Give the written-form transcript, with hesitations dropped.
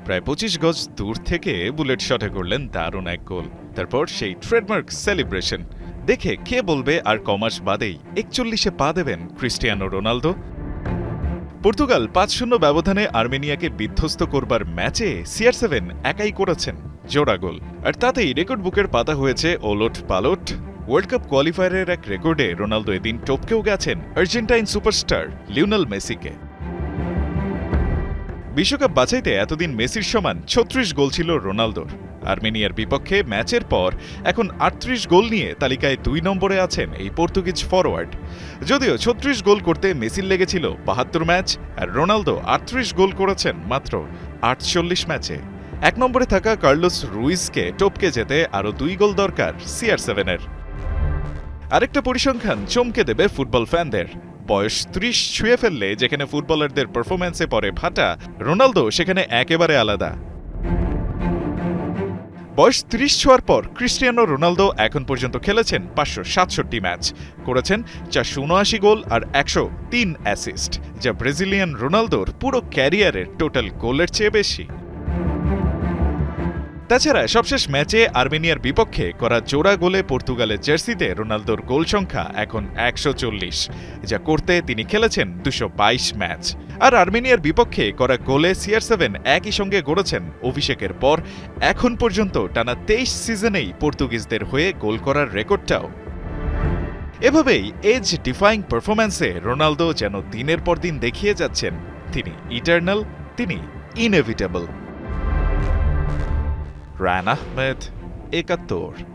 প্রায় ২৫ গজ দূর থেকে বুলেট শটে করলেন দারুণ এক গোল। তারপর সেই ট্রেডমার্ক সেলিব্রেশন দেখে কে বলবে আর কমাস বাদেই ৪১-এ পা দেবেন ক্রিস্টিয়ানো রোনালদো। পর্তুগাল ৫-০ ব্যবধানে আর্মেনিয়াকে বিধ্বস্ত করবার ম্যাচে CR7 একাই করেছেন জোড়া গোল, আর তাতেই রেকর্ড বুকের পাতা হয়েছে ওলট পালট। ওয়ার্ল্ড কাপ কোয়ালিফায়ারের এক রেকর্ডে রোনালদো এদিন টপকেও গেছেন আর্জেন্টাইন সুপারস্টার লিওনেল মেসিকে। বিশ্বকাপ বাছাইতে এতদিন মেসির সমান ৩৬ গোল ছিল রোনালদোর। আর্মেনিয়ার বিপক্ষে ম্যাচের পর এখন ৩৮ গোল নিয়ে তালিকায় ২ নম্বরে আছেন এই পর্তুগিজ ফরওয়ার্ড। যদিও ৩৬ গোল করতে মেসির লেগেছিল ৭২ ম্যাচ, আর রোনালদো ৩৮ গোল করেছেন মাত্র ৪৮ ম্যাচে। ১ নম্বরে থাকা কার্লোস রুইজকে টপকে যেতে আরও ২ গোল দরকার CR7-এর। আরেকটা পরিসংখ্যান চমকে দেবে ফুটবল ফ্যানদের। বয়স ৩০ ছুঁয়ে ফেললে যেখানে ফুটবলারদের পারফরম্যান্সে পড়ে ভাটা, রোনালদো সেখানে একেবারে আলাদা। বয়স ৩০ ছোঁয়ার পর ক্রিস্টিয়ানো রোনালদো এখন পর্যন্ত খেলেছেন ৫৬৭ ম্যাচ, করেছেন ৪৭৯ গোল আর ১০৩ অ্যাসিস্ট, যা ব্রাজিলিয়ান রোনালদোর পুরো ক্যারিয়ারের টোটাল গোলের চেয়ে বেশি। তাছাড়া সবশেষ ম্যাচে আর্মেনিয়ার বিপক্ষে করা জোড়া গোলে পর্তুগালের জার্সিতে রোনালদোর গোল সংখ্যা এখন ১৪০, যা করতে তিনি খেলেছেন ২২২ ম্যাচ। আর আর্মেনিয়ার বিপক্ষে করা গোলে CR7 একই সঙ্গে গড়েছেন অভিষেকের পর এখন পর্যন্ত টানা ২৩ সিজনেই পর্তুগিজদের হয়ে গোল করার রেকর্ডটাও। এভাবেই এজ ডিফাইং পারফরম্যান্সে রোনালদো যেন দিনের পর দিন দেখিয়ে যাচ্ছেন তিনি ইটারনাল, তিনি ইনএভিটেবল। রায়হান আহমেদ, ৭১।